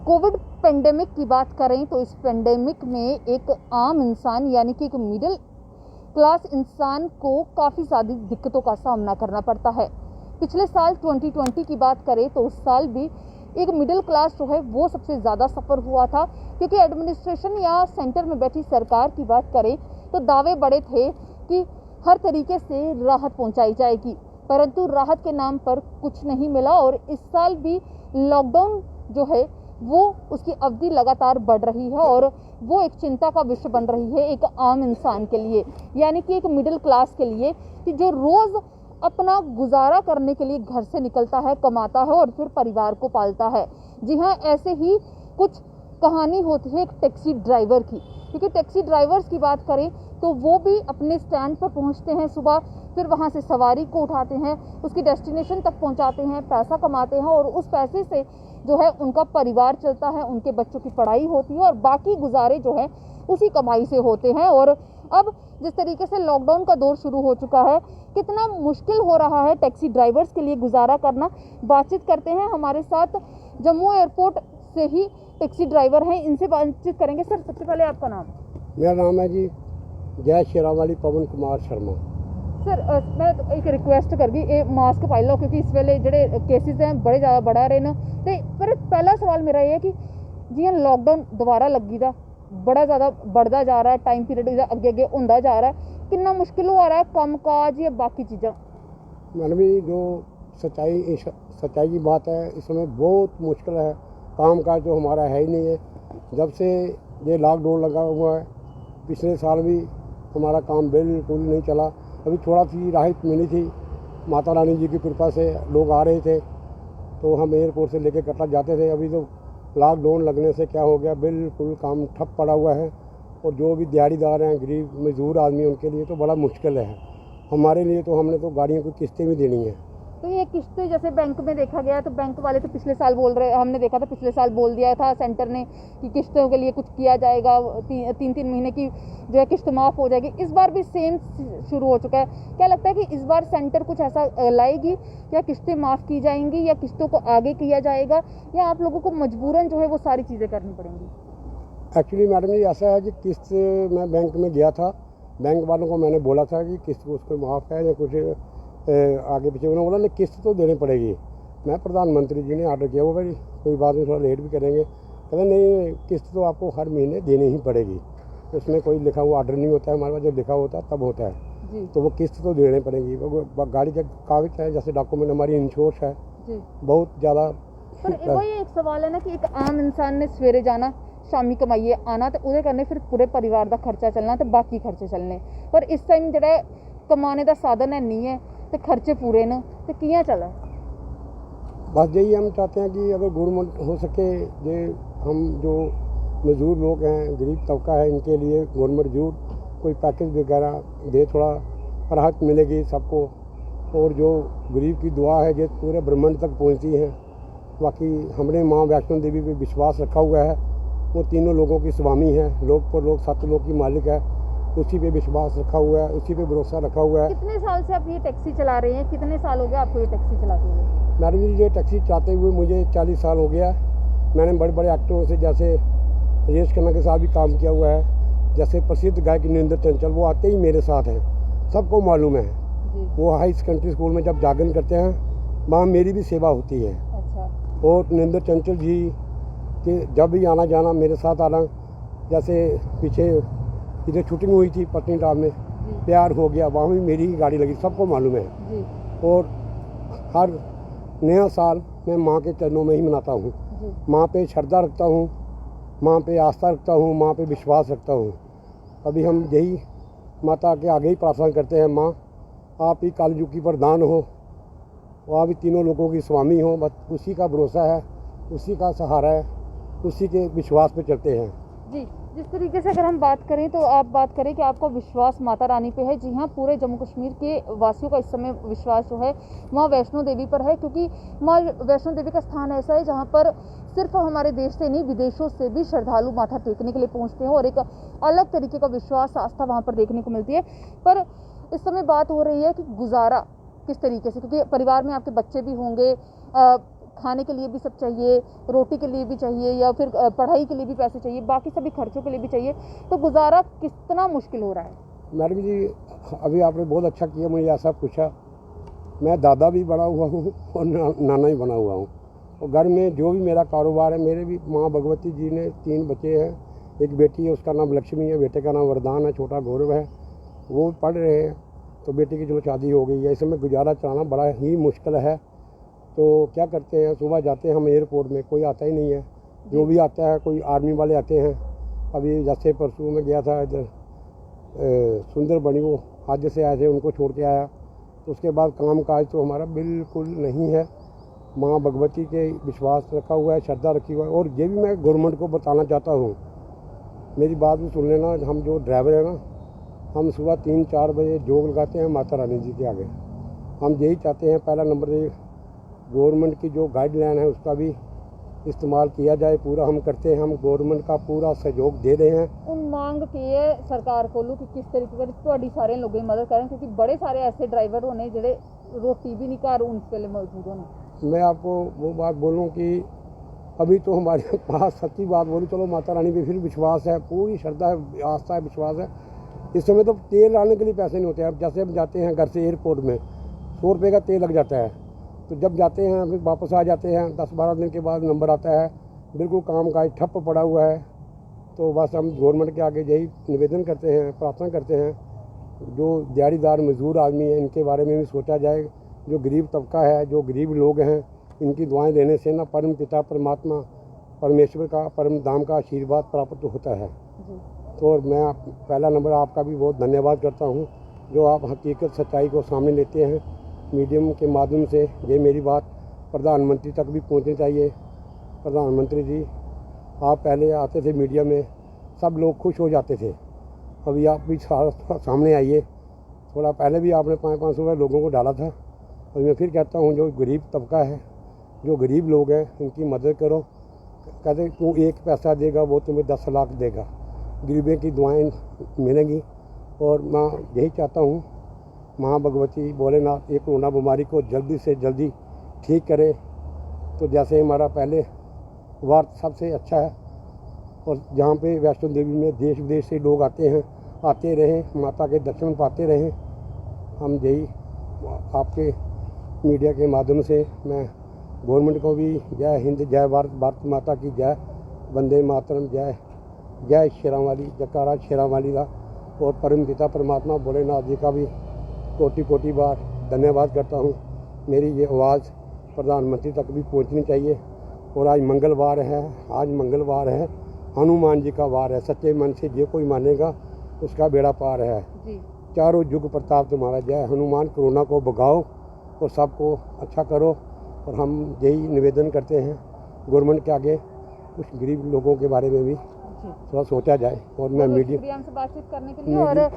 Covid pandemic की बात करें तो इस पेंडेमिक में एक आम इंसान यानी कि एक मिडिल क्लास इंसान को काफ़ी सारी दिक्कतों का सामना करना पड़ता है। पिछले साल 2020 की बात करें तो उस साल भी एक मिडिल क्लास जो है वो सबसे ज़्यादा सफ़र हुआ था, क्योंकि एडमिनिस्ट्रेशन या सेंटर में बैठी सरकार की बात करें तो दावे बड़े थे कि हर तरीके से राहत पहुंचाई जाएगी, परंतु राहत के नाम पर कुछ नहीं मिला। और इस साल भी लॉकडाउन जो है वो उसकी अवधि लगातार बढ़ रही है और वो एक चिंता का विषय बन रही है एक आम इंसान के लिए, यानी कि एक मिडिल क्लास के लिए, कि जो रोज़ अपना गुजारा करने के लिए घर से निकलता है, कमाता है और फिर परिवार को पालता है। जी हाँ, ऐसे ही कुछ कहानी होती है एक टैक्सी ड्राइवर की, क्योंकि टैक्सी ड्राइवर्स की बात करें तो वो भी अपने स्टैंड पर पहुंचते हैं सुबह, फिर वहां से सवारी को उठाते हैं, उसकी डेस्टिनेशन तक पहुंचाते हैं, पैसा कमाते हैं और उस पैसे से जो है उनका परिवार चलता है, उनके बच्चों की पढ़ाई होती है और बाकी गुजारे जो है उसी कमाई से होते हैं। और अब जिस तरीके से लॉकडाउन का दौर शुरू हो चुका है, कितना मुश्किल हो रहा है टैक्सी ड्राइवर्स के लिए गुजारा करना। बातचीत करते हैं, हमारे साथ जम्मू एयरपोर्ट से ही टैक्सी ड्राइवर हैं, इनसे बातचीत करेंगे। सर, सबसे पहले आपका नाम? मेरा नाम है जी जय शेरा वाली पवन कुमार शर्मा। सर, मैं एक रिक्वेस्ट करगी, ये मास्क पाई लो क्योंकि इस वेले जेडे केसिस हैं बड़े ज़्यादा बढ़ा रहे हैं। तो पर पहला सवाल मेरा ये है कि जियां लॉकडाउन दोबारा लगी दा बड़ा ज़्यादा बढ़ता जा रहा है, टाइम पीरियड अगे अगे होंदा जा रहा है, कितना मुश्किल हो रहा है कम काज या बाकी चीज़ां? मैडम जी, जो सच्चाई की बात है, इस समय बहुत मुश्किल है। काम काज तो हमारा है ही नहीं है। जब से ये लॉकडाउन लगा हुआ है, पिछले साल भी हमारा काम बिल्कुल नहीं चला। अभी थोड़ा सी राहत मिली थी, माता रानी जी की कृपा से लोग आ रहे थे तो हम एयरपोर्ट से लेके कटरा जाते थे। अभी तो लॉकडाउन लगने से क्या हो गया, बिल्कुल काम ठप पड़ा हुआ है और जो भी दिहाड़ीदार हैं, गरीब मजदूर आदमी, उनके लिए तो बड़ा मुश्किल है। हमारे लिए तो हमने तो गाड़ियों की किस्तें भी देनी है। तो ये किस्तें जैसे बैंक में देखा गया तो बैंक वाले तो पिछले साल बोल रहे, हमने देखा था पिछले साल बोल दिया था सेंटर ने कि किस्तों के लिए कुछ किया जाएगा, 3-3 महीने की जो है किस्त माफ़ हो जाएगी। इस बार भी सेम शुरू हो चुका है। क्या लगता है कि इस बार सेंटर कुछ ऐसा लाएगी, या किस्तें माफ़ की जाएंगी या किस्तों को आगे किया जाएगा, या आप लोगों को मजबूरन जो है वो सारी चीज़ें करनी पड़ेंगी? एक्चुअली मैडम जी ऐसा है कि किस्त, मैं बैंक में गया था, बैंक वालों को मैंने बोला था कि किस्त उसको माफ़ है या कुछ आगे पीछे, उन्होंने बोला नहीं किस्त तो देनी पड़ेगी। मैं प्रधानमंत्री जी ने ऑर्डर किया, वो भाई कोई बात नहीं, थोड़ा लेट भी करेंगे। कहते नहीं, किस्त तो आपको हर महीने देनी ही पड़ेगी। उसमें कोई लिखा हुआ ऑर्डर नहीं होता है हमारे पास, जब लिखा होता है तब होता है। तो वो किस्त तो देनी पड़ेगी। वो गाड़ी के कागज है, जैसे डॉक्यूमेंट, हमारी इंश्योरेंस है, बहुत ज़्यादा। पर वही एक सवाल है ना कि एक आम इंसान ने सवेरे जाना, शामी कमाइए आना, तो उहदे करने फिर पूरे परिवार का खर्चा चलना, तो बाकी खर्चे चलने। पर इस टाइम जो कमाने का साधन है नहीं है तो खर्चे पूरे न, तो कियां चला? बस यही हम चाहते हैं कि अगर गवर्नमेंट हो सके, ये हम जो मजदूर लोग हैं, गरीब तबका है, इनके लिए गवर्नमेंट जरूर कोई पैकेज वगैरह दे, थोड़ा राहत मिलेगी सबको। और जो गरीब की दुआ है ये पूरे ब्रह्मांड तक पहुंचती है। बाकी हमने माँ वैष्णो देवी पे विश्वास रखा हुआ है, वो तीनों लोगों की स्वामी है, लोग पर लोग, 7 लोग की मालिक है, उसी पे विश्वास रखा हुआ है, उसी पे भरोसा रखा हुआ है। कितने साल से आप ये टैक्सी चला रहे हैं? कितने साल हो गए आपको ये टैक्सी चलाते हुए? मैडम जी, ये टैक्सी चलाते हुए मुझे 40 साल हो गया है। मैंने बड़े बड़े एक्टरों से, जैसे राजेश खन्ना के साथ भी काम किया हुआ है, जैसे प्रसिद्ध गायक नरेंद्र चंचल, वो आते ही मेरे साथ हैं, सबको मालूम है। वो हाई सेकेंडरी स्कूल में जब जागरण करते हैं, वहाँ मेरी भी सेवा होती है। अच्छा। और नरेंद्र चंचल जी के जब भी आना जाना, मेरे साथ आना, जैसे पीछे इधर शूटिंग हुई थी पत्नीटॉप में, प्यार हो गया, वहाँ भी मेरी ही गाड़ी लगी, सबको मालूम है। और हर नया साल मैं माँ के चरणों में ही मनाता हूँ। माँ पे श्रद्धा रखता हूँ, माँ पे आस्था रखता हूँ, माँ पे विश्वास रखता हूँ। अभी हम यही माता के आगे ही प्रार्थना करते हैं, माँ आप ही कलयुग की प्रधान हो, और आप ही तीनों लोगों की स्वामी हो। बस उसी का भरोसा है, उसी का सहारा है, उसी के विश्वास पे चलते हैं। जी, जिस तरीके से अगर हम बात करें तो आप बात करें कि आपका विश्वास माता रानी पे है। जी हाँ, पूरे जम्मू कश्मीर के वासियों का इस समय विश्वास जो है माँ वैष्णो देवी पर है, क्योंकि माँ वैष्णो देवी का स्थान ऐसा है जहाँ पर सिर्फ हमारे देश से नहीं, विदेशों से भी श्रद्धालु माथा टेकने के लिए पहुँचते हैं और एक अलग तरीके का विश्वास, आस्था वहाँ पर देखने को मिलती है। पर इस समय बात हो रही है कि गुजारा किस तरीके से, क्योंकि परिवार में आपके बच्चे भी होंगे, खाने के लिए भी सब चाहिए, रोटी के लिए भी चाहिए, या फिर पढ़ाई के लिए भी पैसे चाहिए, बाकी सभी खर्चों के लिए भी चाहिए, तो गुजारा कितना मुश्किल हो रहा है? मैडम जी, अभी आपने बहुत अच्छा किया, मुझे ऐसा पूछा। मैं दादा भी बना हुआ हूँ और नाना भी बना हुआ हूँ, और घर में जो भी मेरा कारोबार है, मेरे भी माँ भगवती जी ने 3 बच्चे हैं, एक बेटी है, उसका नाम लक्ष्मी है, बेटे का नाम वरदान है, छोटा गौरव है, वो पढ़ रहे हैं। तो बेटी की चलो शादी हो गई है, इस समय गुजारा चलाना बड़ा ही मुश्किल है। तो क्या करते हैं, सुबह जाते हैं हम एयरपोर्ट में, कोई आता ही नहीं है, जो भी आता है कोई आर्मी वाले आते हैं। अभी जैसे परसों में गया था इधर सुंदर बनी, वो हज से आए थे, उनको छोड़ के आया। तो उसके बाद काम काज तो हमारा बिल्कुल नहीं है। माँ भगवती के विश्वास रखा हुआ है, श्रद्धा रखी हुआ है। और ये भी मैं गवर्नमेंट को बताना चाहता हूँ, मेरी बात भी सुन लेना, हम जो ड्राइवर हैं ना, हम सुबह 3-4 बजे जोग लगाते हैं माता रानी जी के आगे। हम यही चाहते हैं, पहला नंबर गवर्नमेंट की जो गाइडलाइन है उसका भी इस्तेमाल किया जाए, पूरा हम करते हैं, हम गवर्नमेंट का पूरा सहयोग दे रहे हैं। उन मांग की सरकार कोलों कि किस तरीके की ਤੁਹਾਡੀ सारे लोगों की मदद करें, क्योंकि बड़े सारे ऐसे ड्राइवर होने ਜਿਹੜੇ रोटी भी नहीं घर उस वेले मौजूद होने। मैं आपको वो बात बोलूं कि अभी तो हमारे पास, सच्ची बात बोलूं, चलो माता रानी पे फिर विश्वास है, पूरी श्रद्धा है, आस्था है, विश्वास है। इस समय तो तेल लाने के लिए पैसे नहीं होते हैं। अब जैसे हम जाते हैं घर से एयरपोर्ट में, 100 रुपये का तेल लग जाता है, तो जब जाते हैं फिर वापस आ जाते हैं, 10-12 दिन के बाद नंबर आता है, बिल्कुल काम काज ठप पड़ा हुआ है। तो बस हम गवर्नमेंट के आगे यही निवेदन करते हैं, प्रार्थना करते हैं, जो दिहाड़ीदार मजदूर आदमी हैं इनके बारे में भी सोचा जाए। जो गरीब तबका है, जो गरीब लोग हैं, इनकी दुआएं लेने से ना परम पिता परमात्मा परमेश्वर का परम धाम का आशीर्वाद प्राप्त होता है। तो मैं पहला नंबर आपका भी बहुत धन्यवाद करता हूँ, जो आप हकीकत सच्चाई को सामने लेते हैं मीडियम के माध्यम से। ये मेरी बात प्रधानमंत्री तक भी पहुँचनी चाहिए। प्रधानमंत्री जी, आप पहले आते थे मीडिया में, सब लोग खुश हो जाते थे, अभी आप भी सामने आइए। थोड़ा पहले भी आपने 500-500 रुपये लोगों को डाला था, और मैं फिर कहता हूँ, जो गरीब तबका है, जो गरीब लोग हैं, इनकी मदद करो। कहते तू 1 पैसा देगा वो तुम्हें 10 लाख देगा। गरीबों की दुआएं मिलेंगी। और मैं यही चाहता हूँ, माँ भगवती भोलेनाथ ये कोरोना बीमारी को जल्दी से जल्दी ठीक करे। तो जैसे हमारा पहले वार सबसे अच्छा है, और जहाँ पे वैष्णो देवी में देश विदेश से लोग आते हैं, आते रहें, माता के दर्शन पाते रहें। हम यही आपके मीडिया के माध्यम से मैं गवर्नमेंट को भी जय हिंद, जय भारत, भारत माता की जय, वंदे मातरम, जय जय शेरां वाली, जयकारा शेरां वाली का। और परम पिता परमात्मा भोलेनाथ जी का भी कोटि कोटि बार धन्यवाद करता हूँ। मेरी ये आवाज़ प्रधानमंत्री तक भी पहुँचनी चाहिए। और आज मंगलवार है, हनुमान जी का वार है। सच्चे मन से जो कोई मानेगा उसका बेड़ा पार है जी। चारों युग प्रताप तुम्हारा, जय हनुमान। कोरोना को भगाओ और सबको अच्छा करो। और हम यही निवेदन करते हैं गवर्नमेंट के आगे, कुछ गरीब लोगों के बारे में भी थोड़ा सोचा जाए। और मैं मीडिया से बातचीत करने के लिए। और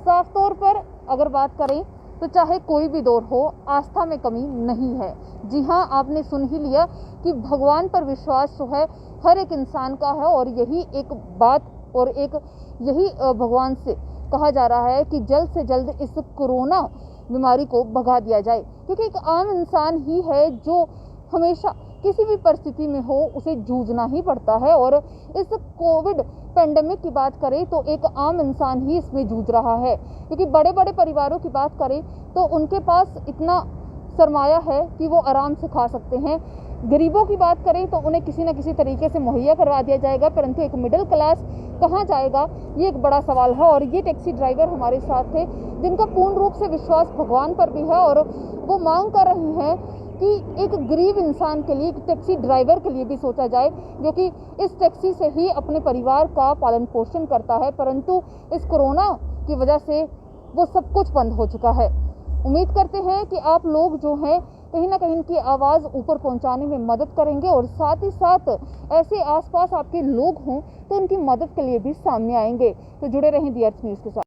साफ तौर पर अगर बात करें तो चाहे कोई भी दौर हो, आस्था में कमी नहीं है। जी हाँ, आपने सुन ही लिया कि भगवान पर विश्वास जो है हर एक इंसान का है, और यही एक बात और यही भगवान से कहा जा रहा है कि जल्द से जल्द इस कोरोना बीमारी को भगा दिया जाए, क्योंकि एक आम इंसान ही है जो हमेशा किसी भी परिस्थिति में हो उसे जूझना ही पड़ता है। और इस कोविड पेंडेमिक की बात करें तो एक आम इंसान ही इसमें जूझ रहा है, क्योंकि बड़े बड़े परिवारों की बात करें तो उनके पास इतना सरमाया है कि वो आराम से खा सकते हैं। गरीबों की बात करें तो उन्हें किसी न किसी तरीके से मुहैया करवा दिया जाएगा, परंतु एक मिडिल क्लास कहाँ जाएगा, ये एक बड़ा सवाल है। और ये टैक्सी ड्राइवर हमारे साथ थे, जिनका पूर्ण रूप से विश्वास भगवान पर भी है, और वो मांग कर रहे हैं कि एक गरीब इंसान के लिए, एक टैक्सी ड्राइवर के लिए भी सोचा जाए, जो कि इस टैक्सी से ही अपने परिवार का पालन पोषण करता है, परंतु इस कोरोना की वजह से वो सब कुछ बंद हो चुका है। उम्मीद करते हैं कि आप लोग जो हैं कहीं ना कहीं इनकी आवाज़ ऊपर पहुंचाने में मदद करेंगे, और साथ ही साथ ऐसे आसपास आपके लोग हों तो उनकी मदद के लिए भी सामने आएंगे। तो जुड़े रहें दी अर्थ न्यूज़ के साथ।